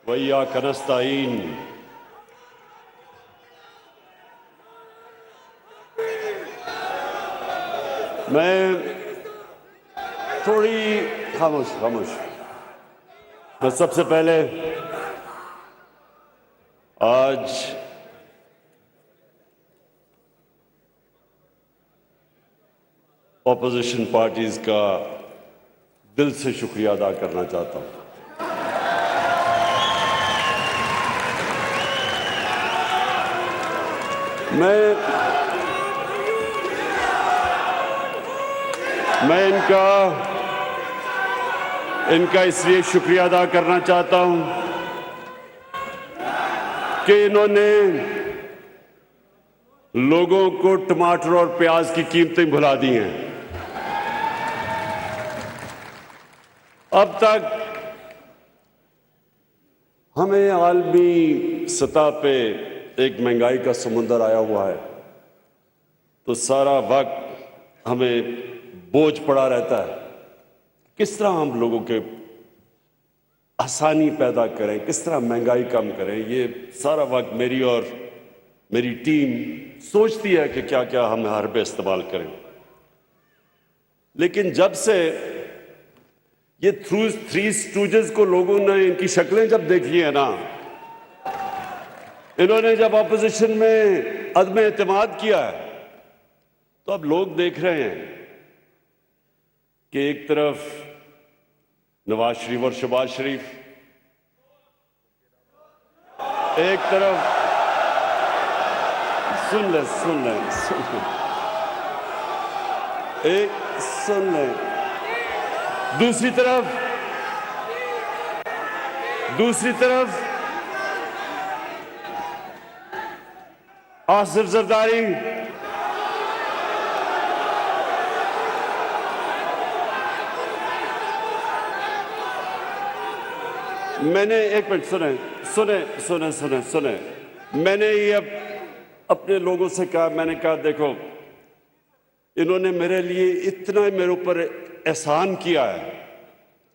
وإياك نستعين میں تھوڑی خاموش میں سب سے پہلے آج اپوزیشن پارٹیز کا دل سے شکریہ ادا کرنا چاہتا ہوں۔ میں ان کا اس لیے شکریہ ادا کرنا چاہتا ہوں کہ انہوں نے لوگوں کو ٹماٹر اور پیاز کی قیمتیں بھلا دی ہیں۔ اب تک ہمیں عالمی سطح پہ ایک مہنگائی کا سمندر آیا ہوا ہے، تو سارا وقت ہمیں بوجھ پڑا رہتا ہے کس طرح ہم لوگوں کے آسانی پیدا کریں، کس طرح مہنگائی کم کریں۔ یہ سارا وقت میری اور میری ٹیم سوچتی ہے کہ کیا کیا ہم حربے استعمال کریں، لیکن جب سے یہ تھری اسٹوجز کو لوگوں نے ان کی شکلیں جب دیکھی ہیں نا، انہوں نے جب اپوزیشن میں عدم اعتماد کیا ہے، تو اب لوگ دیکھ رہے ہیں کہ ایک طرف نواز شریف اور شہباز شریف، ایک طرف سن لیں دوسری طرف آصف زرداری، میں نے ایک منٹ سنیں میں نے یہ اب اپنے لوگوں سے کہا، میں نے کہا دیکھو انہوں نے میرے لیے اتنا میرے اوپر احسان کیا ہے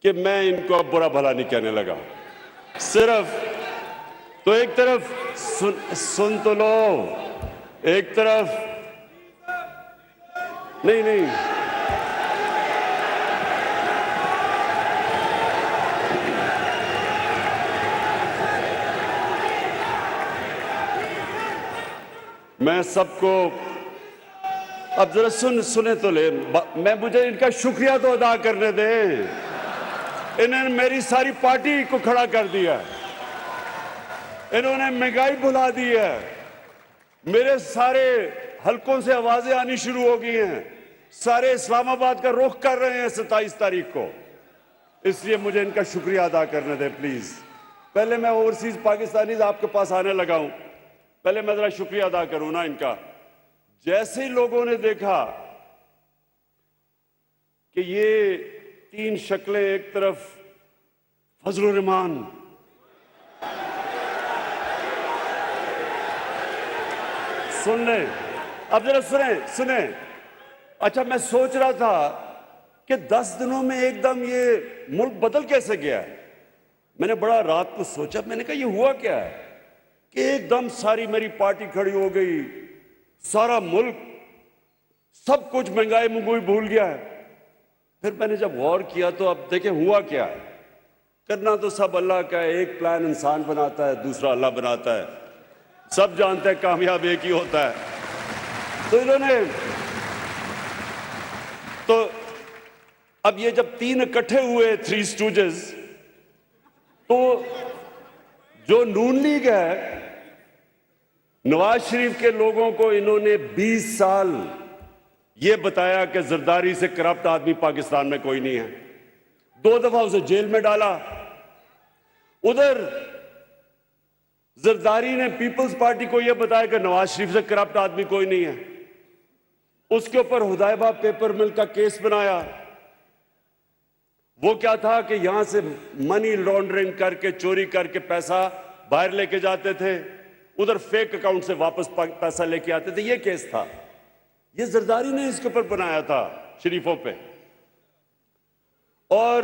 کہ میں ان کو اب برا بھلا نہیں کہنے لگا۔ صرف تو ایک طرف سن تو لو، ایک طرف نہیں میں سب کو اب ذرا سنیں تو لے، مجھے ان کا شکریہ تو ادا کرنے دیں۔ انہوں نے میری ساری پارٹی کو کھڑا کر دیا، انہوں نے مہنگائی بھلا دی ہے، میرے سارے حلقوں سے آوازیں آنی شروع ہو گئی ہیں، سارے اسلام آباد کا رخ کر رہے ہیں 27 تاریخ کو۔ اس لیے مجھے ان کا شکریہ ادا کرنے دیں پلیز۔ پہلے میں اوورسیز پاکستانیز آپ کے پاس آنے لگا ہوں، پہلے میں ذرا شکریہ ادا کروں نا ان کا۔ جیسے ہی لوگوں نے دیکھا کہ یہ تین شکلیں، ایک طرف فضل الرحمان، سن لیں اب ذرا سنیں اچھا میں سوچ رہا تھا کہ 10 دنوں میں ایک دم یہ ملک بدل کیسے گیا ہے۔ میں نے بڑا رات کو سوچا، میں نے کہا یہ ہوا کیا ہے کہ ایک دم ساری میری پارٹی کھڑی ہو گئی، سارا ملک سب کچھ مہنگائی منگوئی بھول گیا ہے۔ پھر میں نے جب غور کیا تو اب دیکھیں ہوا کیا ہے۔ کرنا تو سب اللہ کا ہے، ایک پلان انسان بناتا ہے، دوسرا اللہ بناتا ہے، سب جانتے ہیں کامیاب ایک ہی ہوتا ہے۔ تو انہوں نے تو اب یہ جب تین اکٹھے ہوئے تھری اسٹوجز، تو جو نون لیگ ہے، نواز شریف کے لوگوں کو انہوں نے 20 سال یہ بتایا کہ زرداری سے کرپٹ آدمی پاکستان میں کوئی نہیں ہے، 2 دفعہ اسے جیل میں ڈالا۔ ادھر زرداری نے پیپلز پارٹی کو یہ بتایا کہ نواز شریف سے کرپٹ آدمی کوئی نہیں ہے، اس کے اوپر ہدایبہ پیپر مل کا کیس بنایا۔ وہ کیا تھا کہ یہاں سے منی لانڈرنگ کر کے، چوری کر کے پیسہ باہر لے کے جاتے تھے، ادھر فیک اکاؤنٹ سے واپس پیسہ لے کے آتے تھے، یہ کیس تھا۔ یہ زرداری نے اس کے اوپر بنایا تھا شریفوں پہ۔ اور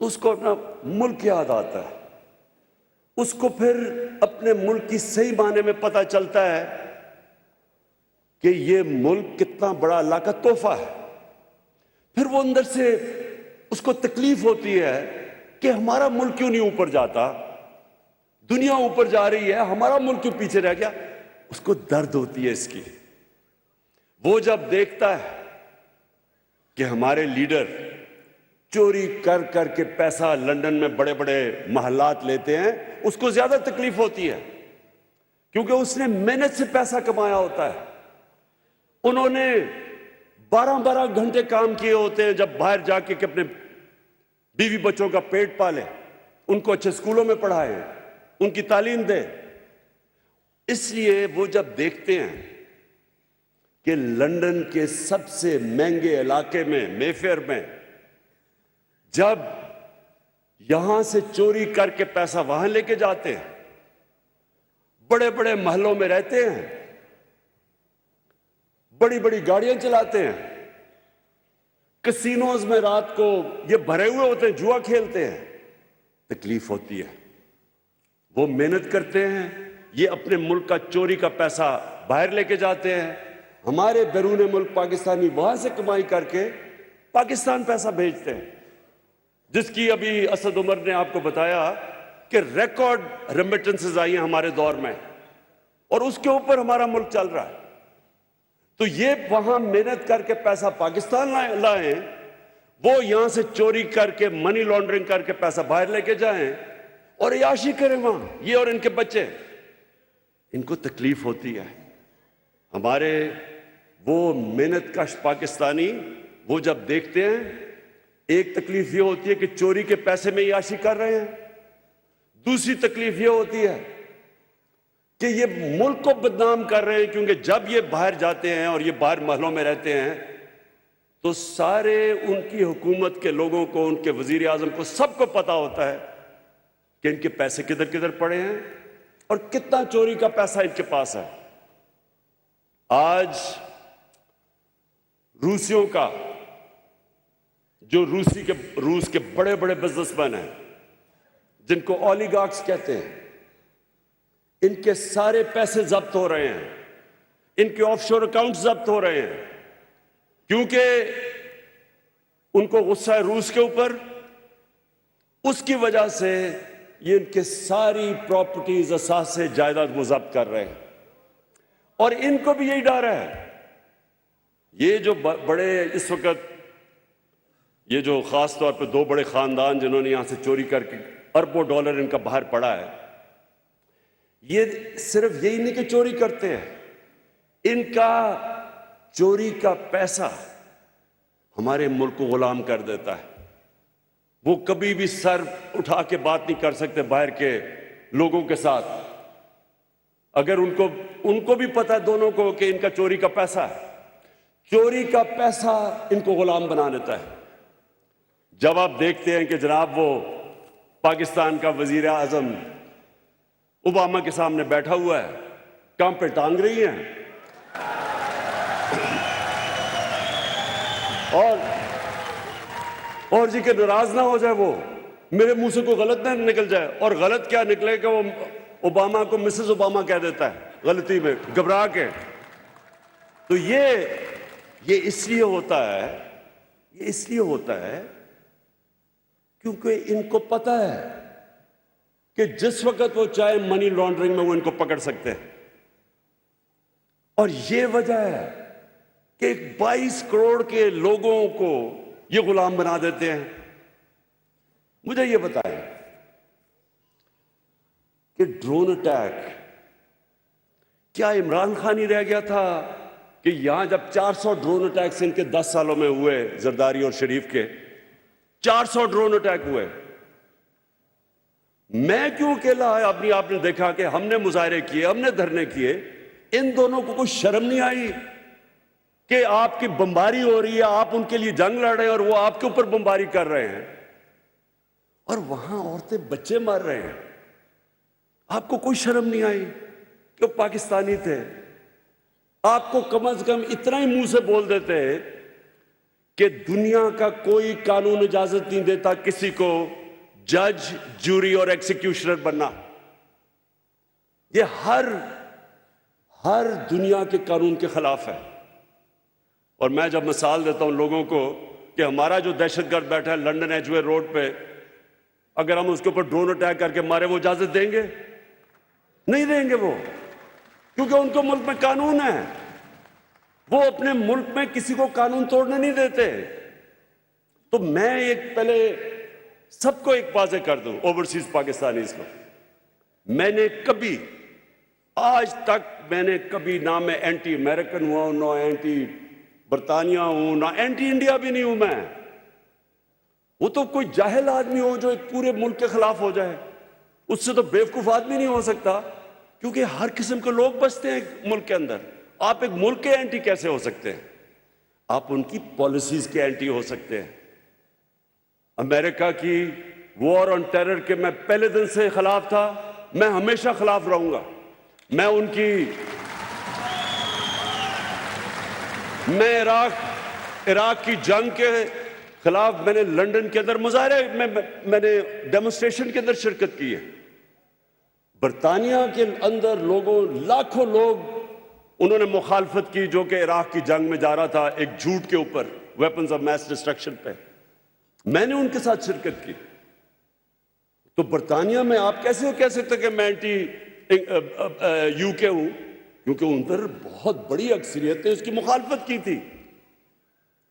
تو اس کو اپنا ملک یاد آتا ہے، اس کو پھر اپنے ملک کی صحیح معنی میں پتہ چلتا ہے کہ یہ ملک کتنا بڑا اللہ کا تحفہ ہے۔ پھر وہ اندر سے اس کو تکلیف ہوتی ہے کہ ہمارا ملک کیوں نہیں اوپر جاتا، دنیا اوپر جا رہی ہے، ہمارا ملک کیوں پیچھے رہ گیا، اس کو درد ہوتی ہے اس کی۔ وہ جب دیکھتا ہے کہ ہمارے لیڈر چوری کر کر کے پیسہ لندن میں بڑے بڑے محلات لیتے ہیں، اس کو زیادہ تکلیف ہوتی ہے، کیونکہ اس نے محنت سے پیسہ کمایا ہوتا ہے۔ انہوں نے 12 گھنٹے کام کیے ہوتے ہیں جب باہر جا کے اپنے بیوی بچوں کا پیٹ پالے، ان کو اچھے اسکولوں میں پڑھائے، ان کی تعلیم دے۔ اس لیے وہ جب دیکھتے ہیں کہ لندن کے سب سے مہنگے علاقے میں، مے فیئر میں، جب یہاں سے چوری کر کے پیسہ وہاں لے کے جاتے ہیں، بڑے بڑے محلوں میں رہتے ہیں، بڑی بڑی گاڑیاں چلاتے ہیں، کسینوز میں رات کو یہ بھرے ہوئے ہوتے ہیں، جوا کھیلتے ہیں، تکلیف ہوتی ہے۔ وہ محنت کرتے ہیں، یہ اپنے ملک کا چوری کا پیسہ باہر لے کے جاتے ہیں، ہمارے بیرون ملک پاکستانی وہاں سے کمائی کر کے پاکستان پیسہ بھیجتے ہیں، جس کی ابھی اسد عمر نے آپ کو بتایا کہ ریکارڈ ریمیٹنسز آئی ہیں ہمارے دور میں، اور اس کے اوپر ہمارا ملک چل رہا ہے۔ تو یہ وہاں محنت کر کے پیسہ پاکستان لائیں، وہ یہاں سے چوری کر کے منی لانڈرنگ کر کے پیسہ باہر لے کے جائیں اور عیاشی کریں وہاں، یہ اور ان کے بچے، ان کو تکلیف ہوتی ہے۔ ہمارے وہ محنت کش پاکستانی وہ جب دیکھتے ہیں، ایک تکلیف یہ ہوتی ہے کہ چوری کے پیسے میں عیاشی کر رہے ہیں، دوسری تکلیف یہ ہوتی ہے کہ یہ ملک کو بدنام کر رہے ہیں، کیونکہ جب یہ باہر جاتے ہیں اور یہ باہر محلوں میں رہتے ہیں تو سارے ان کی حکومت کے لوگوں کو، ان کے وزیر اعظم کو، سب کو پتا ہوتا ہے کہ ان کے پیسے کدھر کدھر پڑے ہیں اور کتنا چوری کا پیسہ ان کے پاس ہے۔ آج روسیوں کا، جو روس کے بڑے بڑے بزنس مین ہیں، جن کو اولیگارکس کہتے ہیں، ان کے سارے پیسے ضبط ہو رہے ہیں، ان کے آف شور اکاؤنٹ ضبط ہو رہے ہیں، کیونکہ ان کو غصہ ہے روس کے اوپر۔ اس کی وجہ سے یہ ان کے ساری پراپرٹیز، اثاثے، جائیداد وہ ضبط کر رہے ہیں، اور ان کو بھی یہی ڈر ہے۔ یہ جو بڑے اس وقت، یہ جو خاص طور پہ 2 بڑے خاندان جنہوں نے یہاں سے چوری کر کے اربوں ڈالر ان کا باہر پڑا ہے، یہ صرف یہی نہیں کہ چوری کرتے ہیں، ان کا چوری کا پیسہ ہمارے ملک کو غلام کر دیتا ہے۔ وہ کبھی بھی سر اٹھا کے بات نہیں کر سکتے باہر کے لوگوں کے ساتھ، اگر ان کو بھی پتہ ہے دونوں کو کہ ان کا چوری کا پیسہ ہے۔ چوری کا پیسہ ان کو غلام بنا دیتا ہے۔ جب آپ دیکھتے ہیں کہ جناب وہ پاکستان کا وزیر اعظم اوباما کے سامنے بیٹھا ہوا ہے، کام پہ ٹانگ رہی ہیں، اور جی کہ ناراض نہ ہو جائے، وہ میرے منہ سے کوئی غلط نہ نکل جائے، اور غلط کیا نکلے کہ وہ اوباما کو مسز اوباما کہہ دیتا ہے غلطی میں، گھبرا کے۔ تو یہ اس لیے ہوتا ہے کیونکہ ان کو پتہ ہے کہ جس وقت وہ چاہے منی لانڈرنگ میں وہ ان کو پکڑ سکتے ہیں، اور یہ وجہ ہے کہ 22 کروڑ کے لوگوں کو یہ غلام بنا دیتے ہیں۔ مجھے یہ بتائیں کہ ڈرون اٹیک، کیا عمران خان ہی رہ گیا تھا کہ یہاں جب 400 ڈرون اٹیکس ان کے 10 سالوں میں ہوئے، زرداری اور شریف کے 400 ڈرون اٹیک ہوئے، میں کیوں اکیلا ہے؟ آپ نے دیکھا کہ ہم نے مظاہرے کیے، ہم نے دھرنے کیے، ان دونوں کو کوئی شرم نہیں آئی کہ آپ کی بمباری ہو رہی ہے، آپ ان کے لیے جنگ لڑ رہے ہیں اور وہ آپ کے اوپر بمباری کر رہے ہیں، اور وہاں عورتیں بچے مار رہے ہیں، آپ کو کوئی شرم نہیں آئی کہ وہ پاکستانی تھے؟ آپ کو کم از کم اتنا ہی منہ سے بول دیتے کہ دنیا کا کوئی قانون اجازت نہیں دیتا کسی کو جج، جوری اور ایکسیکیوشنر بننا. یہ ہر دنیا کے قانون کے خلاف ہے. اور میں جب مثال دیتا ہوں لوگوں کو کہ ہمارا جو دہشت گرد بیٹھا ہے لنڈن ایج وے روڈ پہ، اگر ہم اس کے اوپر ڈرون اٹیک کر کے مارے، وہ اجازت دیں گے؟ نہیں دیں گے وہ، کیونکہ ان کو ملک میں قانون ہے. وہ اپنے ملک میں کسی کو قانون توڑنے نہیں دیتے. تو میں ایک پہلے سب کو ایک واضح کر دوں، اوورسیز پاکستانیز کو، میں نے کبھی آج تک نہ میں اینٹی امریکن ہوا ہوں، نہ اینٹی برطانیہ ہوں، نہ اینٹی انڈیا بھی نہیں ہوں میں. وہ تو کوئی جاہل آدمی ہو جو ایک پورے ملک کے خلاف ہو جائے، اس سے تو بیوقوف آدمی نہیں ہو سکتا، کیونکہ ہر قسم کے لوگ بستے ہیں ایک ملک کے اندر. آپ ایک ملک کے اینٹی کیسے ہو سکتے ہیں؟ آپ ان کی پالیسیز کے اینٹی ہو سکتے ہیں. امریکہ کی وار آن ٹیرر کے میں پہلے دن سے خلاف تھا، میں ہمیشہ خلاف رہوں گا. میں ان کی عراق کی جنگ کے خلاف میں نے لنڈن کے اندر مظاہرے میں نے ڈیمونسٹریشن کے اندر شرکت کی ہے. برطانیہ کے اندر لاکھوں لوگ انہوں نے مخالفت کی جو کہ عراق کی جنگ میں جا رہا تھا ایک جھوٹ کے اوپر، ویپنز آف میس ڈسٹرکشن پہ. میں نے ان کے ساتھ شرکت کی. تو برطانیہ میں آپ کیسے کہہ سکتے کہ میں اینٹی یو کے ہوں؟ کیونکہ ان پر بہت بڑی اکثریت نے اس کی مخالفت کی تھی.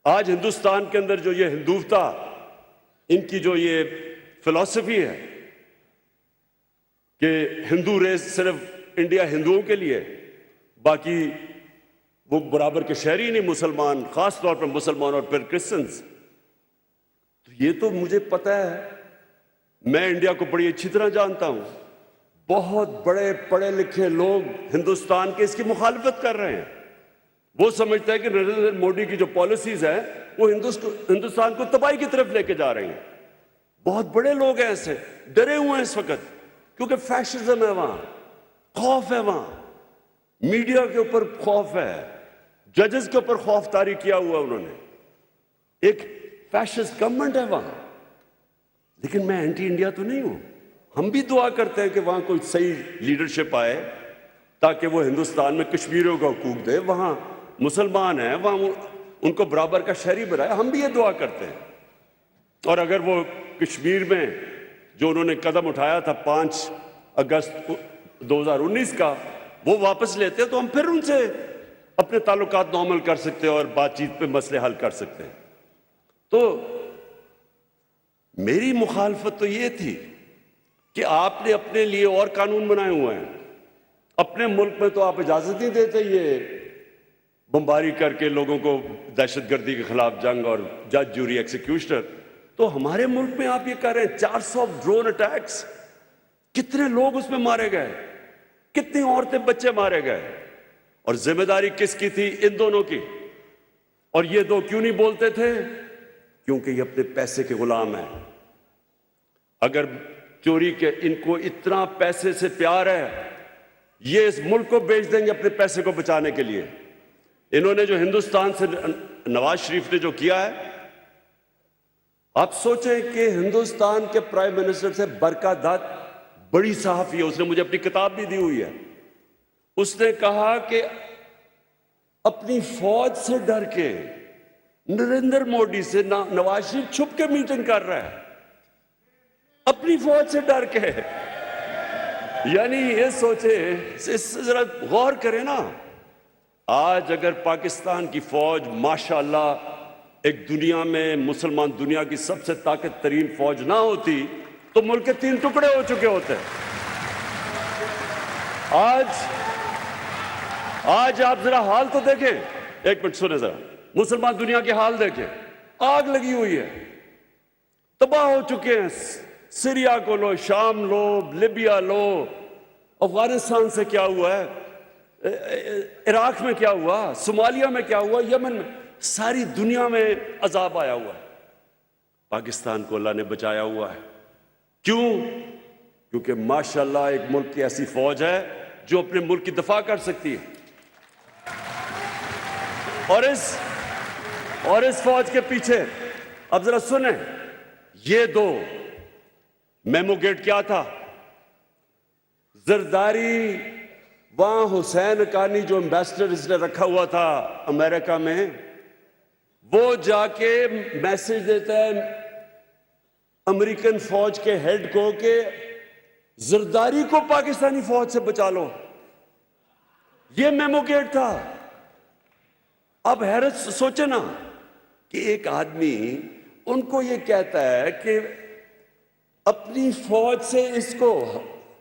آج ہندوستان کے اندر جو یہ ہندوتا، ان کی جو یہ فلسفی ہے کہ ہندو ریس صرف انڈیا ہندوؤں کے لیے، باقی وہ برابر کے شہری نہیں، مسلمان، خاص طور پر مسلمان اور پھر کرسچنز. تو یہ تو مجھے پتہ ہے، میں انڈیا کو بڑی اچھی طرح جانتا ہوں. بہت بڑے پڑھے لکھے لوگ ہندوستان کے اس کی مخالفت کر رہے ہیں. وہ سمجھتے ہیں کہ نریندر مودی کی جو پالیسیز ہیں وہ ہندوستان کو تباہی کی طرف لے کے جا رہی ہیں. بہت بڑے لوگ ہیں ایسے، ڈرے ہوئے ہیں اس وقت، کیونکہ فیشزم ہے وہاں، خوف ہے وہاں، میڈیا کے اوپر خوف ہے، ججز کے اوپر خوف طاری کیا ہوا انہوں نے. ایک فیشسٹ گورنمنٹ ہے وہاں. لیکن میں اینٹی انڈیا تو نہیں ہوں. ہم بھی دعا کرتے ہیں کہ وہاں کوئی صحیح لیڈرشپ آئے تاکہ وہ ہندوستان میں کشمیریوں کا حقوق دے. وہاں مسلمان ہیں، وہاں ان کو برابر کا شہری بنائے. ہم بھی یہ دعا کرتے ہیں. اور اگر وہ کشمیر میں جو انہوں نے قدم اٹھایا تھا 5 اگست 2019 کا وہ واپس لیتے ہیں تو ہم پھر ان سے اپنے تعلقات نارمل کر سکتے ہیں اور بات چیت پہ مسئلے حل کر سکتے ہیں. تو میری مخالفت تو یہ تھی کہ آپ نے اپنے لیے اور قانون بنائے ہوئے ہیں. اپنے ملک میں تو آپ اجازت نہیں دیتے یہ بمباری کر کے لوگوں کو دہشت گردی کے خلاف جنگ اور جج، جوری، ایکسیکیوشنر. تو ہمارے ملک میں آپ یہ کر رہے ہیں 400 ڈرون اٹیکس. کتنے لوگ اس میں مارے گئے، کتنی عورتیں بچے مارے گئے. اور ذمہ داری کس کی تھی؟ ان دونوں کی. اور یہ دو کیوں نہیں بولتے تھے؟ کیونکہ یہ اپنے پیسے کے غلام ہیں. اگر چوری کے ان کو اتنا پیسے سے پیار ہے، یہ اس ملک کو بیچ دیں گے اپنے پیسے کو بچانے کے لیے. انہوں نے جو ہندوستان سے نواز شریف نے جو کیا ہے، آپ سوچیں کہ ہندوستان کے پرائم منسٹر سے برکا دت بڑی صحافی ہے، اس نے مجھے اپنی کتاب بھی دی ہوئی ہے. اس نے کہا کہ اپنی فوج سے ڈر کے نریندر مودی سے نواز شریف چھپ کے میٹنگ کر رہا ہے، اپنی فوج سے ڈر کے. یعنی یہ سوچے، اس سے ذرا غور کریں نا. آج اگر پاکستان کی فوج ماشاءاللہ ایک دنیا میں مسلمان دنیا کی سب سے طاقت ترین فوج نہ ہوتی تو ملک کے 3 ٹکڑے ہو چکے ہوتے. آج آپ ذرا حال تو دیکھیں، ایک منٹ سنیں ذرا، مسلمان دنیا کے حال دیکھیں. آگ لگی ہوئی ہے، تباہ ہو چکے ہیں. سیریا کو لو، شام لو، لیبیا لو، افغانستان سے کیا ہوا ہے، عراق میں کیا ہوا، صومالیہ میں کیا ہوا، یمن میں، ساری دنیا میں عذاب آیا ہوا ہے. پاکستان کو اللہ نے بچایا ہوا ہے. کیوں؟ کیونکہ ماشاءاللہ ایک ملک کی ایسی فوج ہے جو اپنے ملک کی دفاع کر سکتی ہے. اور اس فوج کے پیچھے اب ذرا سنیں، یہ دو میمو گیٹ کیا تھا؟ زرداری وہاں حسین حقانی جو امبیسڈر اس نے رکھا ہوا تھا امریکہ میں، وہ جا کے میسج دیتا ہے امریکن فوج کے ہیڈ کو کہ زرداری کو پاکستانی فوج سے بچا لو۔ یہ میمو گیٹ تھا۔ اب حیرت سوچے نا کہ ایک آدمی ان کو یہ کہتا ہے کہ اپنی فوج سے، اس کو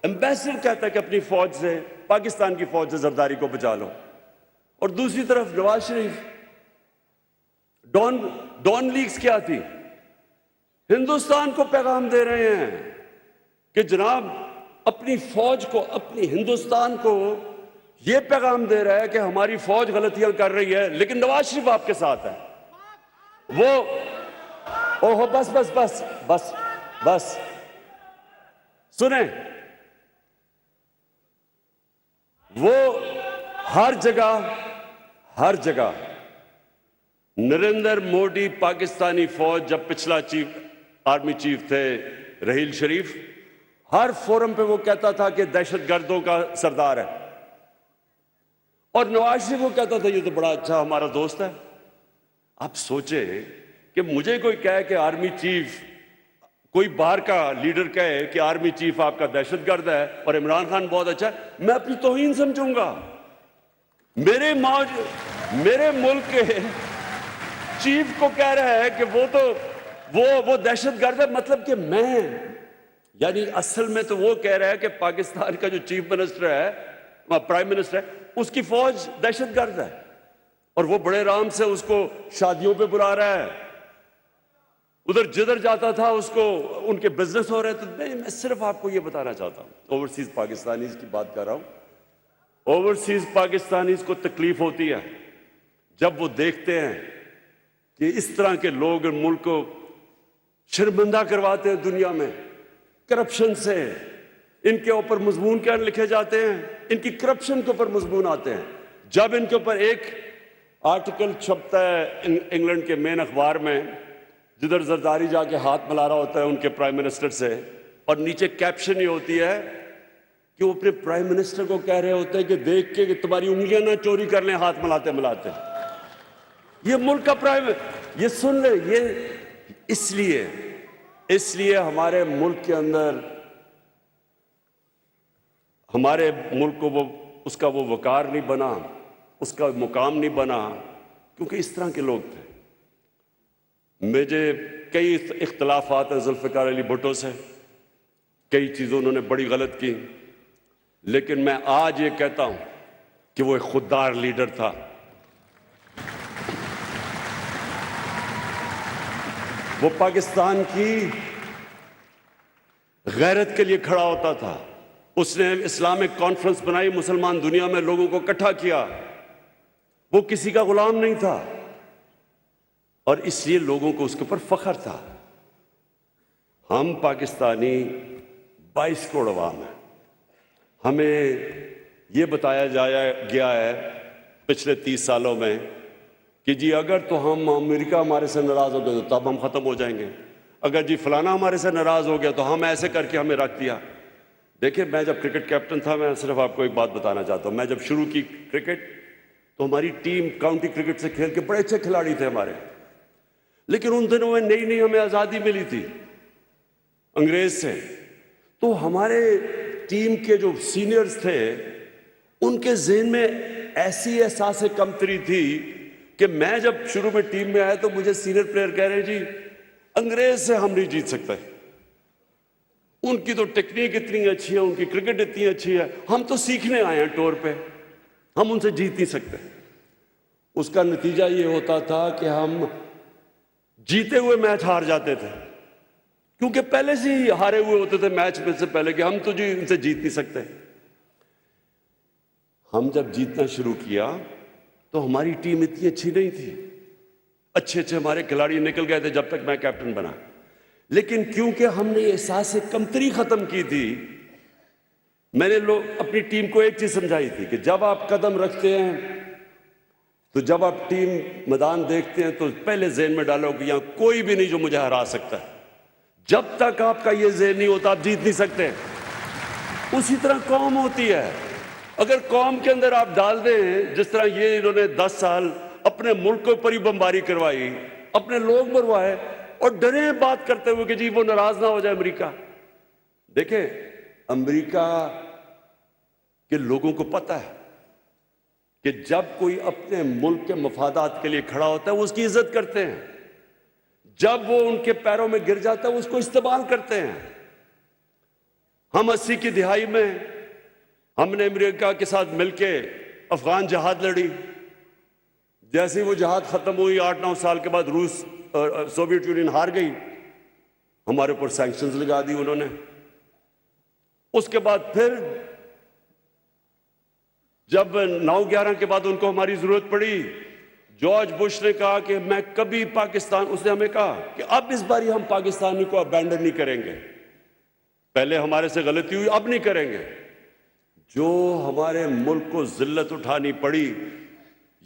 ایمبیسڈر کہتا ہے کہ اپنی فوج سے، پاکستان کی فوج سے زرداری کو بچا لو، اور دوسری طرف نواز شریف ڈان لیگز کیا تھی؟ ہندوستان کو پیغام دے رہے ہیں کہ جناب اپنی فوج کو، اپنی ہندوستان کو یہ پیغام دے رہا ہے کہ ہماری فوج غلطیاں کر رہی ہے لیکن نواز شریف آپ کے ساتھ ہے۔ وہ اوہو بس بس بس بس بس سنیں، وہ ہر جگہ نریندر مودی پاکستانی فوج، جب پچھلا آرمی چیف تھے رحیل شریف، ہر فورم پہ وہ کہتا تھا کہ دہشت گردوں کا سردار ہے، اور نواز شریف وہ کہتا تھا یہ تو بڑا اچھا ہمارا دوست ہے۔ آپ سوچیں کہ مجھے کوئی کہے کہ آرمی چیف، کوئی باہر کا لیڈر کہے کہ آرمی چیف آپ کا دہشت گرد ہے اور عمران خان بہت اچھا ہے، میں اپنی توہین سمجھوں گا۔ میرے ملک کے چیف کو کہہ رہا ہے کہ وہ دہشت گرد ہے، مطلب کہ میں، یعنی اصل میں تو وہ کہہ رہا ہے کہ پاکستان کا جو چیف منسٹر ہے، پرائم منسٹر ہے، اس کی فوج دہشت گرد ہے، اور وہ بڑے آرام سے اس کو شادیوں پہ بلا رہا ہے، ادھر جدھر جاتا تھا اس کو ان کے بزنس ہو رہے تھے۔ میں صرف آپ کو یہ بتانا چاہتا ہوں، اوورسیز پاکستانیز کی بات کر رہا ہوں، اوورسیز پاکستانیز کو تکلیف ہوتی ہے جب وہ دیکھتے ہیں کہ اس طرح کے لوگ ملک کو شرمندہ کرواتے ہیں دنیا میں کرپشن سے۔ ان کے اوپر مضمون کیا لکھے جاتے ہیں؟ ان کی کرپشن کے اوپر مضمون آتے ہیں۔ جب ان کے اوپر ایک آرٹیکل چھپتا ہے انگلینڈ کے مین اخبار میں، جدھر زرداری جا کے ہاتھ ملا رہا ہوتا ہے ان کے پرائم منسٹر سے، اور نیچے کیپشن یہ ہوتی ہے کہ وہ اپنے پرائم منسٹر کو کہہ رہے ہوتے ہیں کہ دیکھ کے کہ تمہاری انگلیاں نہ چوری کر لیں ہاتھ ملاتے ملاتے۔ یہ ملک کا پرائم، یہ سن لیں، یہ اس لیے ہمارے ملک کے اندر، ہمارے ملک کو اس کا وہ وقار نہیں بنا، اس کا مقام نہیں بنا، کیونکہ اس طرح کے لوگ تھے۔ مجھے کئی اختلافات ہیں ذوالفقار علی بھٹو سے، کئی چیزوں انہوں نے بڑی غلط کی، لیکن میں آج یہ کہتا ہوں کہ وہ ایک خوددار لیڈر تھا۔ وہ پاکستان کی غیرت کے لیے کھڑا ہوتا تھا۔ اس نے اسلامک کانفرنس بنائی، مسلمان دنیا میں لوگوں کو اکٹھا کیا۔ وہ کسی کا غلام نہیں تھا، اور اس لیے لوگوں کو اس کے اوپر فخر تھا۔ ہم پاکستانی 22 کروڑ عوام ہیں۔ ہمیں یہ بتایا گیا ہے پچھلے 30 سالوں میں کہ جی اگر تو ہم امریکہ ہمارے سے ناراض ہو گئے تو تب ہم ختم ہو جائیں گے، اگر جی فلانا ہمارے سے ناراض ہو گیا تو ہم ایسے کر کے ہمیں رکھ دیا۔ دیکھیں، میں جب کرکٹ کیپٹن تھا، میں صرف آپ کو ایک بات بتانا چاہتا ہوں، میں جب شروع کی کرکٹ تو ہماری ٹیم کاؤنٹی کرکٹ سے کھیل کے بڑے اچھے کھلاڑی تھے ہمارے، لیکن ان دنوں میں نئی ہمیں آزادی ملی تھی انگریز سے، تو ہمارے ٹیم کے جو سینئرز تھے ان کے ذہن میں ایسی احساس کمتری تھی کہ میں جب شروع میں ٹیم میں آیا تو مجھے سینئر پلیئر کہہ رہے ہیں جی انگریز سے ہم نہیں جیت سکتے، ان کی تو ٹیکنیک اتنی اچھی ہے، ان کی کرکٹ اتنی اچھی ہے، ہم تو سیکھنے آئے ہیں ٹور پہ، ہم ان سے جیت نہیں سکتے۔ اس کا نتیجہ یہ ہوتا تھا کہ ہم جیتے ہوئے میچ ہار جاتے تھے، کیونکہ پہلے سے ہی ہارے ہوئے ہوتے تھے میچ میں سے پہلے کہ ہم تو جی ان سے جیت نہیں سکتے۔ ہم جب جیتنا شروع کیا تو ہماری ٹیم اتنی اچھی نہیں تھی، اچھے ہمارے کھلاڑی نکل گئے تھے جب تک میں کیپٹن بنا، لیکن کیونکہ ہم نے احساس کمتری ختم کی تھی، میں نے اپنی ٹیم کو ایک چیز سمجھائی تھی کہ جب آپ قدم رکھتے ہیں تو جب آپ ٹیم میدان دیکھتے ہیں تو پہلے ذہن میں ڈالو کہ یہاں کوئی بھی نہیں جو مجھے ہرا سکتا ہے. جب تک آپ کا یہ ذہن نہیں ہوتا آپ جیت نہیں سکتے. اسی طرح قوم ہوتی ہے. اگر قوم کے اندر آپ ڈال دیں جس طرح یہ انہوں نے 10 سال اپنے ملک کے اوپر ہی بمباری کروائی, اپنے لوگ مروائے, اور ڈرے بات کرتے ہوئے کہ جی وہ ناراض نہ ہو جائے امریکہ. دیکھیں, امریکہ کے لوگوں کو پتہ ہے کہ جب کوئی اپنے ملک کے مفادات کے لیے کھڑا ہوتا ہے وہ اس کی عزت کرتے ہیں, جب وہ ان کے پیروں میں گر جاتا ہے وہ اس کو استعمال کرتے ہیں. ہم 80 کی دہائی میں ہم نے امریکہ کے ساتھ مل کے افغان جہاد لڑی. جیسے وہ جہاد ختم ہوئی 8-9 سال کے بعد روس سوویت یونین ہار گئی, ہمارے اوپر سینکشنز لگا دی انہوں نے. اس کے بعد پھر جب 9/11 کے بعد ان کو ہماری ضرورت پڑی, جارج بش نے کہا کہ میں کبھی پاکستان, اس نے ہمیں کہا کہ اب اس باری ہم پاکستانی کو ابینڈن نہیں کریں گے, پہلے ہمارے سے غلطی ہوئی اب نہیں کریں گے. جو ہمارے ملک کو ذلت اٹھانی پڑی,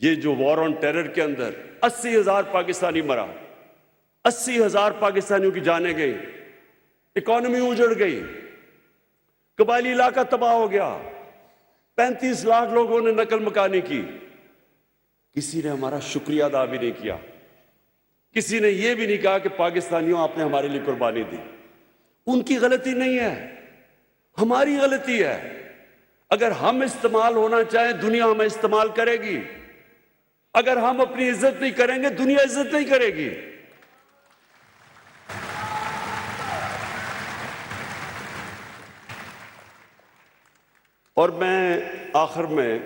یہ جو وار آن ٹیرر کے اندر 80,000 پاکستانی مرا, 80,000 پاکستانیوں کی جانیں گئی, اکانومی اجڑ گئی, قبائلی علاقہ تباہ ہو گیا, 35 لاکھ لوگوں نے نقل مکانی کی. کسی نے ہمارا شکریہ ادا بھی نہیں کیا, کسی نے یہ بھی نہیں کہا کہ پاکستانیوں آپ نے ہمارے لیے قربانی دی. ان کی غلطی نہیں ہے, ہماری غلطی ہے. اگر ہم استعمال ہونا چاہیں دنیا ہمیں استعمال کرے گی, اگر ہم اپنی عزت نہیں کریں گے دنیا عزت نہیں کرے گی. اور میں آخر میں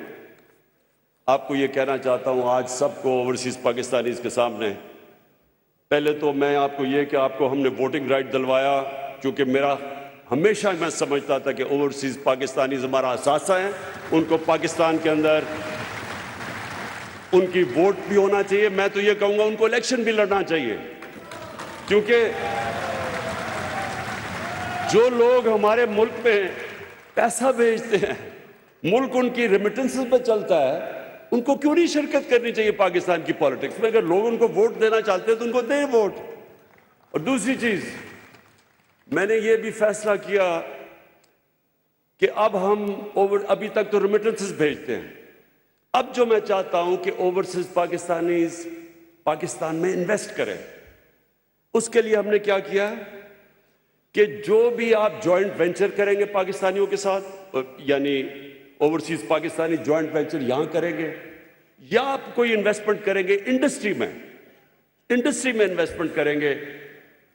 آپ کو یہ کہنا چاہتا ہوں آج سب کو اوورسیز پاکستانیز کے سامنے, پہلے تو میں آپ کو یہ کہ آپ کو ہم نے ووٹنگ رائٹ دلوایا, کیونکہ میرا ہمیشہ میں سمجھتا تھا کہ اوورسیز پاکستانیز ہمارا اثاثہ ہیں, ان کو پاکستان کے اندر ان کی ووٹ بھی ہونا چاہیے. میں تو یہ کہوں گا ان کو الیکشن بھی لڑنا چاہیے, کیونکہ جو لوگ ہمارے ملک میں پیسہ بھیجتے ہیں, ملک ان کی ریمیٹنسز پہ چلتا ہے, ان کو کیوں نہیں شرکت کرنی چاہیے پاکستان کی پالیٹکس میں؟ اگر لوگ ان کو ووٹ دینا چاہتے ہیں تو ان کو دیں ووٹ. اور دوسری چیز, میں نے یہ بھی فیصلہ کیا کہ اب ہم ابھی تک تو ریمیٹنسز بھیجتے ہیں, اب جو میں چاہتا ہوں کہ اوورسیز پاکستانیز پاکستان میں انویسٹ کریں. اس کے لیے ہم نے کیا کیا کہ جو بھی آپ جوائنٹ وینچر کریں گے پاکستانیوں کے ساتھ, یعنی اوورسیز پاکستانی جوائنٹ وینچر یہاں کریں گے, یا آپ کوئی انویسٹمنٹ کریں گے انڈسٹری میں انویسٹمنٹ کریں گے,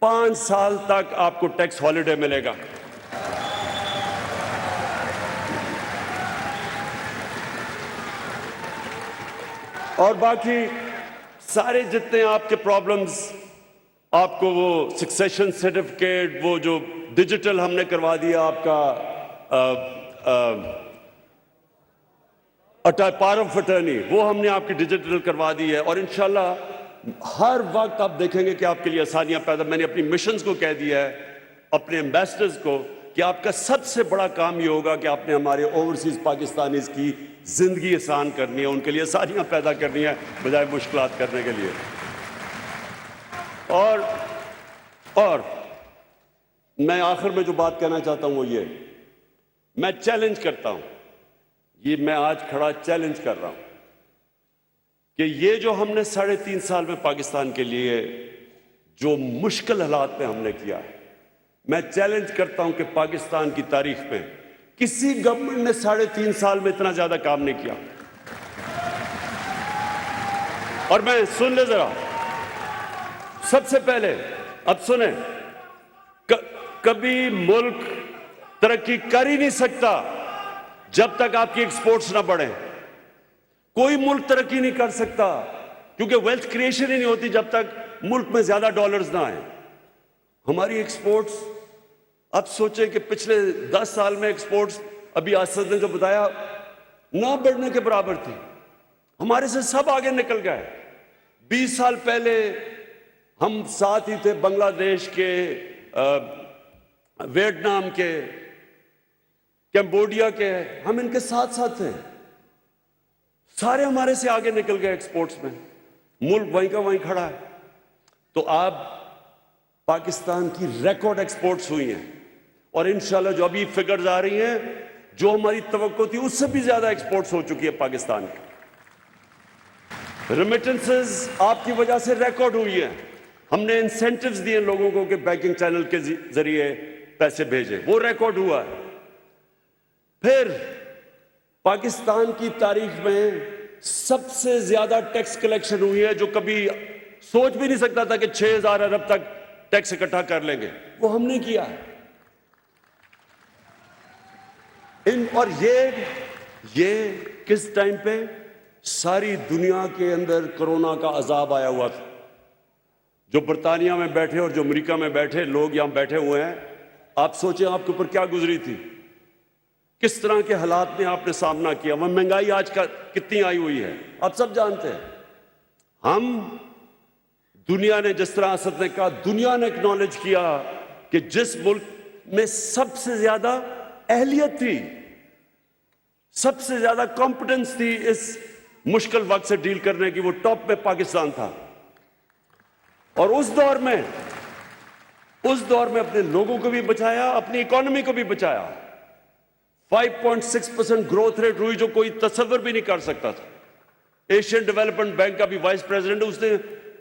5 سال تک آپ کو ٹیکس ہالیڈے ملے گا. اور باقی سارے جتنے آپ کے پرابلمز, آپ کو وہ سکسیشن سرٹیفکیٹ, وہ جو ڈیجیٹل ہم نے کروا دیا آپ کا پاور آف اٹرنی, وہ ہم نے آپ کی ڈیجیٹل کروا دی ہے. اور انشاءاللہ ہر وقت آپ دیکھیں گے کہ آپ کے لیے آسانیاں پیدا. میں نے اپنی مشنز کو کہہ دیا ہے, اپنے ایمبیسڈرز کو, کہ آپ کا سب سے بڑا کام یہ ہوگا کہ آپ نے ہمارے اوورسیز پاکستانیز کی زندگی آسان کرنی ہے, ان کے لیے آسانیاں پیدا کرنی ہے بجائے مشکلات کرنے کے لیے. اور میں آخر میں جو بات کہنا چاہتا ہوں وہ یہ, میں چیلنج کرتا ہوں, یہ میں آج کھڑا چیلنج کر رہا ہوں کہ یہ جو ہم نے 3.5 سال میں پاکستان کے لیے جو مشکل حالات میں ہم نے کیا ہے, میں چیلنج کرتا ہوں کہ پاکستان کی تاریخ میں کسی گورنمنٹ نے 3.5 سال میں اتنا زیادہ کام نہیں کیا. اور میں سن لے ذرا, سب سے پہلے اب سنیں, کبھی ملک ترقی کر ہی نہیں سکتا جب تک آپ کی ایکسپورٹس نہ بڑھیں. کوئی ملک ترقی نہیں کر سکتا کیونکہ ویلتھ کریشن ہی نہیں ہوتی جب تک ملک میں زیادہ ڈالرز نہ آئیں. ہماری ایکسپورٹس, اب سوچیں کہ پچھلے 10 سال میں ایکسپورٹس, ابھی اسد نے جو بتایا, نہ بڑھنے کے برابر تھی. ہمارے سے سب آگے نکل گئے. 20 سال پہلے ہم ساتھ ہی تھے بنگلہ دیش کے, ویتنام کے, کمبوڈیا کے, ہم ان کے ساتھ تھے. سارے ہمارے سے آگے نکل گئے ایکسپورٹس میں، ملک وہیں کا وہیں کھڑا ہے. تو آپ پاکستان کی ریکارڈ ایکسپورٹس ہوئی ہیں، اور انشاءاللہ جو ابھی فگرز آ رہی ہیں، جو ہماری توقع تھی اس سے بھی زیادہ ایکسپورٹس ہو چکی ہے پاکستان کی. ریمیٹنسز آپ کی وجہ سے ریکارڈ ہوئی ہیں. ہم نے انسینٹیوز دیے لوگوں کو کہ بینکنگ چینل کے ذریعے پیسے بھیجیں، وہ ریکارڈ ہوا ہے. پھر پاکستان کی تاریخ میں سب سے زیادہ ٹیکس کلیکشن ہوئی ہے، جو کبھی سوچ بھی نہیں سکتا تھا کہ 6,000 ارب تک ٹیکس اکٹھا کر لیں گے، وہ ہم نے کیا ہے. اور یہ کس ٹائم پہ؟ ساری دنیا کے اندر کرونا کا عذاب آیا ہوا تھا. جو برطانیہ میں بیٹھے اور جو امریکہ میں بیٹھے لوگ یہاں بیٹھے ہوئے ہیں، آپ سوچیں آپ کے اوپر کیا گزری تھی، کس طرح کے حالات میں آپ نے سامنا کیا. وہ مہنگائی آج کا کتنی آئی ہوئی ہے آپ سب جانتے ہیں. ہم دنیا نے جس طرح اسد نے کہا، دنیا نے اکنالج کیا کہ جس ملک میں سب سے زیادہ اہلیت تھی، سب سے زیادہ کمپٹنس تھی اس مشکل وقت سے ڈیل کرنے کی، وہ ٹاپ پہ پاکستان تھا. اور اس دور میں اپنے لوگوں کو بھی بچایا، اپنی اکانومی کو بھی بچایا. 5.6% گروتھ ریٹ ہوئی، جو کوئی تصور بھی نہیں کر سکتا تھا. ایشین ڈیولپمنٹ بینک کا بھی وائس پریزیڈنٹ، اس نے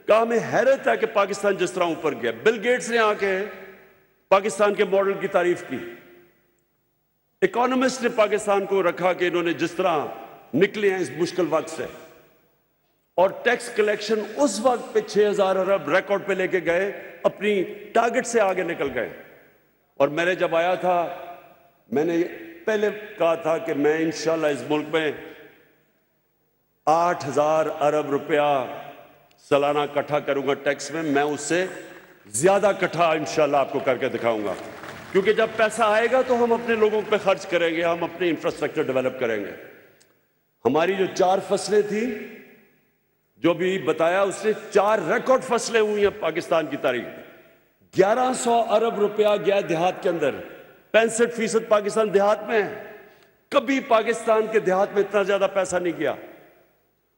کہا ہمیں حیرت ہے کہ پاکستان جس طرح اوپر گیا. بل گیٹس نے آ کے پاکستان کے ماڈل کی تعریف کی. اکانومسٹ نے پاکستان کو رکھا کہ انہوں نے جس طرح نکلے ہیں اس مشکل وقت سے. اور ٹیکس کلیکشن اس وقت پہ 6,000 ارب ریکارڈ پہ لے کے گئے، اپنی ٹارگٹ سے آگے نکل گئے. اور میں نے جب آیا تھا، میں نے پہلے کہا تھا کہ میں انشاءاللہ اس ملک میں 8,000 ارب روپیہ سالانہ اکٹھا کروں گا ٹیکس میں. میں اس سے زیادہ اکٹھا انشاءاللہ آپ کو کر کے دکھاؤں گا، کیونکہ جب پیسہ آئے گا تو ہم اپنے لوگوں پہ خرچ کریں گے، ہم اپنے انفراسٹرکچر ڈیولپ کریں گے. ہماری جو 4 فصلیں تھیں جو بھی بتایا، اس نے 4 ریکارڈ فصلیں ہوئی ہیں پاکستان کی تاریخ میں. 1100 ارب روپیہ گیا دیہات کے اندر. 65% پاکستان دیہات میں ہے. کبھی پاکستان کے دیہات میں اتنا زیادہ پیسہ نہیں گیا.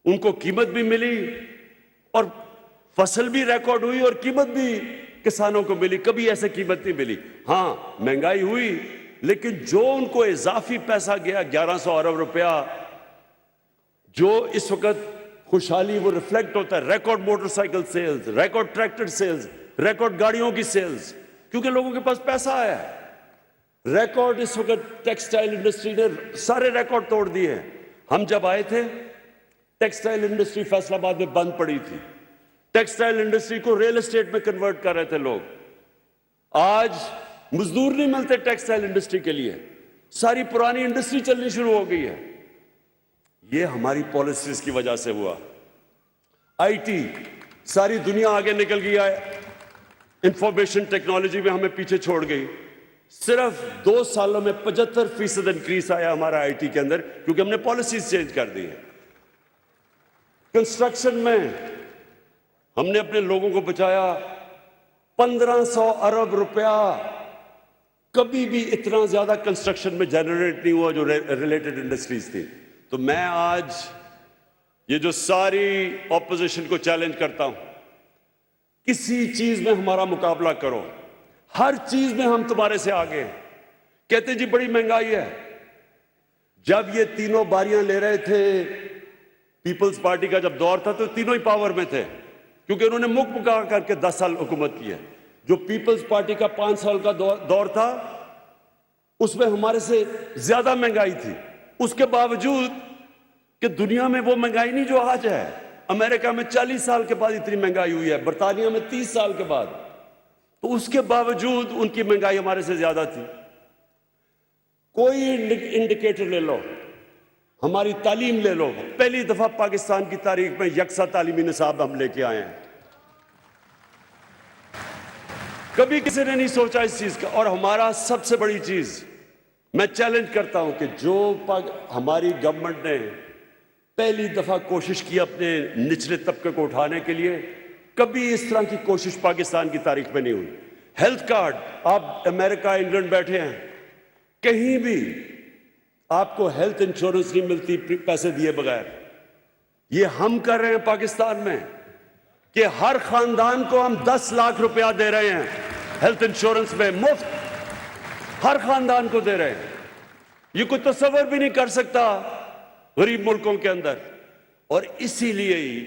ان کو قیمت بھی ملی اور فصل بھی ریکارڈ ہوئی اور قیمت بھی کسانوں کو ملی. کبھی ایسے قیمت نہیں ملی. ہاں مہنگائی ہوئی، لیکن جو ان کو اضافی پیسہ گیا 1100 ارب روپیہ، جو اس وقت خوشحالی وہ ریفلیکٹ ہوتا ہے. Record motor cycle sales, record tractor sales, record گاڑیوں کی سیلز، کیونکہ لوگوں کے پاس پیسہ آیا ہے. ریکارڈ اس وقت ٹیکسٹائل انڈسٹری نے سارے ریکارڈ توڑ دیے ہیں. ہم جب آئے تھے ٹیکسٹائل انڈسٹری فیصل آباد میں بند پڑی تھی. ٹیکسٹائل انڈسٹری کو ریل اسٹیٹ میں کنورٹ کر رہے تھے لوگ. آج مزدور نہیں ملتے ٹیکسٹائل انڈسٹری کے لیے. ساری پرانی انڈسٹری چلنی شروع ہو گئی ہے. یہ ہماری پالیسیز کی وجہ سے ہوا. آئی ٹی، ساری دنیا آگے نکل گئی ہے، انفارمیشن ٹیکنالوجی میں ہمیں پیچھے چھوڑ گئی. صرف 2 سالوں میں 75% انکریز آیا ہمارا آئی ٹی کے اندر، کیونکہ ہم نے پالیسیز چینج کر دی ہیں. کنسٹرکشن میں ہم نے اپنے لوگوں کو بچایا. 1500 ارب روپیہ کبھی بھی اتنا زیادہ کنسٹرکشن میں جنریٹ نہیں ہوا جو ریلیٹڈ انڈسٹریز تھی. تو میں آج یہ جو ساری اپوزیشن کو چیلنج کرتا ہوں، کسی چیز میں ہمارا مقابلہ کرو، ہر چیز میں ہم تمہارے سے آگے ہیں. کہتے جی بڑی مہنگائی ہے. جب یہ تینوں باریاں لے رہے تھے، پیپلز پارٹی کا جب دور تھا، تو تینوں ہی پاور میں تھے، کیونکہ انہوں نے مکہ کر کے 10 سال حکومت کی ہے. جو پیپلز پارٹی کا 5 سال کا دور تھا، اس میں ہمارے سے زیادہ مہنگائی تھی. اس کے باوجود کہ دنیا میں وہ مہنگائی نہیں جو آج ہے. امریکہ میں 40 سال کے بعد اتنی مہنگائی ہوئی ہے، برطانیہ میں 30 سال کے بعد. تو اس کے باوجود ان کی مہنگائی ہمارے سے زیادہ تھی. کوئی انڈیکیٹر لے لو، ہماری تعلیم لے لو. پہلی دفعہ پاکستان کی تاریخ میں یکساں تعلیمی نصاب ہم لے کے آئے ہیں. کبھی کسی نے نہیں سوچا اس چیز کا. اور ہمارا سب سے بڑی چیز، میں چیلنج کرتا ہوں کہ جو ہماری گورنمنٹ نے پہلی دفعہ کوشش کی اپنے نچلے طبقے کو اٹھانے کے لیے، کبھی اس طرح کی کوشش پاکستان کی تاریخ میں نہیں ہوئی. ہیلتھ کارڈ، آپ امریکہ انگلینڈ بیٹھے ہیں، کہیں بھی آپ کو ہیلتھ انشورنس نہیں ملتی پیسے دیے بغیر. یہ ہم کر رہے ہیں پاکستان میں کہ ہر خاندان کو ہم 10 لاکھ روپیہ دے رہے ہیں ہیلتھ انشورنس میں مفت، ہر خاندان کو دے رہے ہیں۔ یہ کوئی تصور بھی نہیں کر سکتا غریب ملکوں کے اندر۔ اور اسی لیے ہی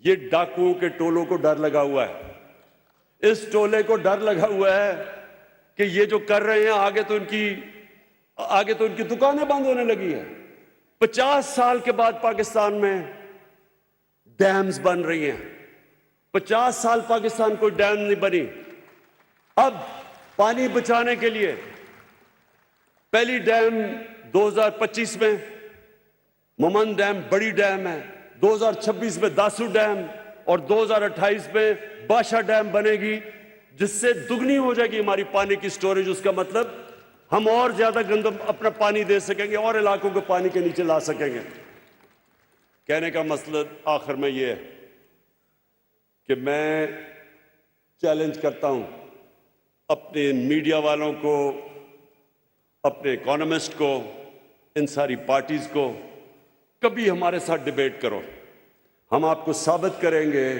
یہ ڈاکوؤں کے ٹولوں کو ڈر لگا ہوا ہے، اس ٹولے کو ڈر لگا ہوا ہے کہ یہ جو کر رہے ہیں آگے تو ان کی دکانیں بند ہونے لگی ہیں۔ 50 سال کے بعد پاکستان میں ڈیمز بن رہی ہیں، 50 سال پاکستان کوئی ڈیم نہیں بنی۔ اب پانی بچانے کے لیے پہلی ڈیم 2025 میں مومن ڈیم بڑی ڈیم ہے، 2026 میں داسو ڈیم اور 2028 میں بادشاہ ڈیم بنے گی، جس سے دگنی ہو جائے گی ہماری پانی کی سٹوریج۔ اس کا مطلب ہم اور زیادہ گندم اپنا پانی دے سکیں گے اور علاقوں کو پانی کے نیچے لا سکیں گے۔ کہنے کا مطلب آخر میں یہ ہے کہ میں چیلنج کرتا ہوں اپنے میڈیا والوں کو، اپنے اکانومسٹ کو، ان ساری پارٹیز کو، کبھی ہمارے ساتھ ڈیبیٹ کرو، ہم آپ کو ثابت کریں گے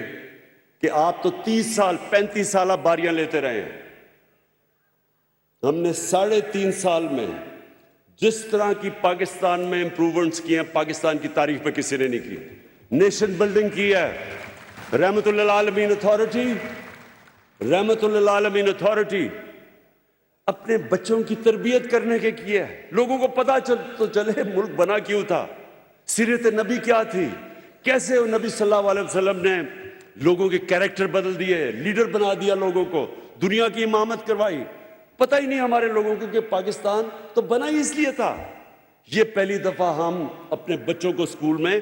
کہ آپ تو 30 سال 35 سالہ باریاں لیتے رہے ہیں۔ ہم نے 3.5 سال میں جس طرح کی پاکستان میں امپروومنٹس کیے ہیں پاکستان کی تاریخ میں کسی نے نہیں کی۔ نیشن بلڈنگ کی ہے، رحمت للعالمین اتھارٹی اپنے بچوں کی تربیت کرنے کے کیے ہے، لوگوں کو پتہ تو چلے ملک بنا کیوں تھا، سیرت نبی کیا تھی، کیسے وہ نبی صلی اللہ علیہ وسلم نے لوگوں کے کیریکٹر بدل دیے، لیڈر بنا دیا، لوگوں کو دنیا کی امامت کروائی۔ پتہ ہی نہیں ہمارے لوگوں کو کہ پاکستان تو بنا ہی اس لیے تھا۔ یہ پہلی دفعہ ہم اپنے بچوں کو اسکول میں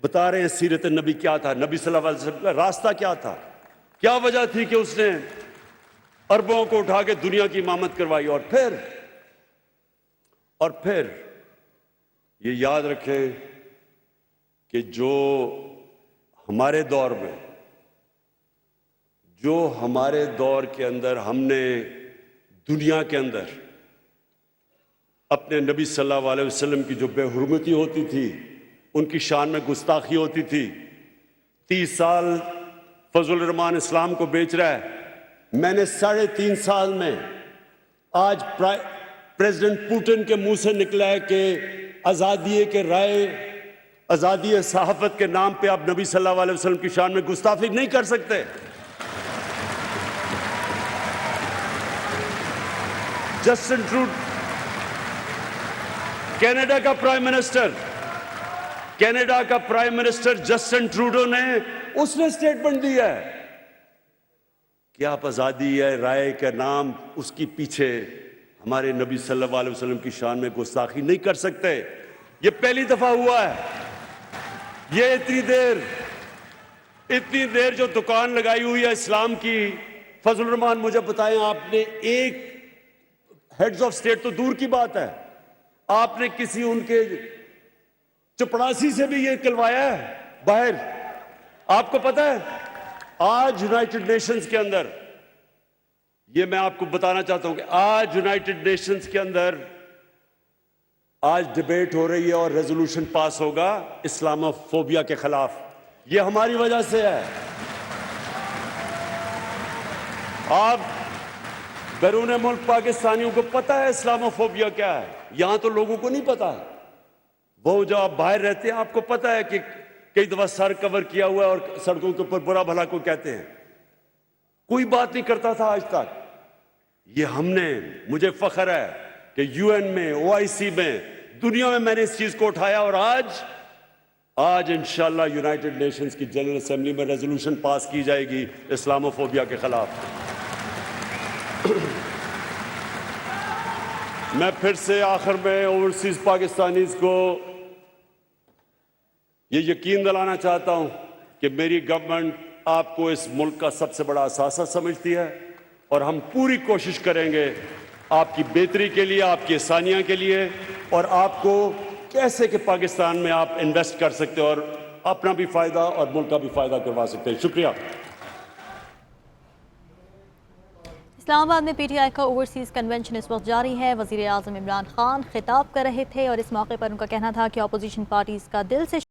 بتا رہے ہیں سیرت نبی کیا تھا، نبی صلی اللہ علیہ وسلم کا راستہ کیا تھا، کیا وجہ تھی کہ اس نے عربوں کو اٹھا کے دنیا کی امامت کروائی۔ اور پھر یہ یاد رکھیں کہ جو ہمارے دور کے اندر ہم نے دنیا کے اندر اپنے نبی صلی اللہ علیہ وسلم کی جو بے حرمتی ہوتی تھی، ان کی شان میں گستاخی ہوتی تھی، 30 سال فضل الرحمان اسلام کو بیچ رہا ہے۔ میں نے 3.5 سال میں آج پریزیڈنٹ پوٹن کے منہ سے نکلا ہے کہ آزادی کے رائے، آزادی صحافت کے نام پہ آپ نبی صلی اللہ علیہ وسلم کی شان میں گستاخی نہیں کر سکتے۔ جسٹن ٹروڈو کینیڈا کا پرائم منسٹر جسٹن ٹروڈو نے اس نے سٹیٹمنٹ دیا ہے کہ آپ آزادی ہے رائے کا نام اس کی پیچھے ہمارے نبی صلی اللہ علیہ وسلم کی شان میں گستاخی نہیں کر سکتے۔ یہ پہلی دفعہ ہوا ہے۔ یہ اتنی دیر جو دکان لگائی ہوئی ہے اسلام کی، فضل الرحمان مجھے بتائیں، آپ نے ایک ہیڈز آف سٹیٹ تو دور کی بات ہے، آپ نے کسی ان کے چپڑاسی سے بھی یہ کلوایا ہے باہر؟ آپ کو پتہ ہے آج یونائٹڈ نیشنز کے اندر، یہ میں آپ کو بتانا چاہتا ہوں کہ آج یونائٹڈ نیشنز کے اندر آج ڈیبیٹ ہو رہی ہے اور ریزولوشن پاس ہوگا اسلامو فوبیا کے خلاف۔ یہ ہماری وجہ سے ہے۔ آپ بیرون ملک پاکستانیوں کو پتہ ہے اسلامو فوبیا کیا ہے، یہاں تو لوگوں کو نہیں پتا ہے۔ وہ جو آپ باہر رہتے ہیں آپ کو پتہ ہے کہ کئی دفعہ سر کور کیا ہوا ہے اور سڑکوں کے اوپر برا بھلا کو کہتے ہیں، کوئی بات نہیں کرتا تھا آج تک۔ یہ ہم نے، مجھے فخر ہے کہ یو این میں، OIC میں، دنیا میں میں نے اس چیز کو اٹھایا، اور آج انشاءاللہ یونائٹڈ نیشنز کی جنرل اسمبلی میں ریزولوشن پاس کی جائے گی اسلامو فوبیا کے خلاف۔ میں پھر سے آخر میں اوورسیز پاکستانیز کو یہ یقین دلانا چاہتا ہوں کہ میری گورنمنٹ آپ کو اس ملک کا سب سے بڑا اثاثہ سمجھتی ہے، اور ہم پوری کوشش کریں گے آپ کی بہتری کے لیے، آپ کی آسانیاں کے لیے، اور آپ کو کیسے کہ پاکستان میں آپ انویسٹ کر سکتے اور اپنا بھی فائدہ اور ملک کا بھی فائدہ کروا سکتے ہیں۔ شکریہ۔ اسلام آباد میں پی ٹی آئی کا اوورسیز کنونشن اس وقت جاری ہے۔ وزیر اعظم عمران خان خطاب کر رہے تھے اور اس موقع پر ان کا کہنا تھا کہ اپوزیشن پارٹیز کا دل سے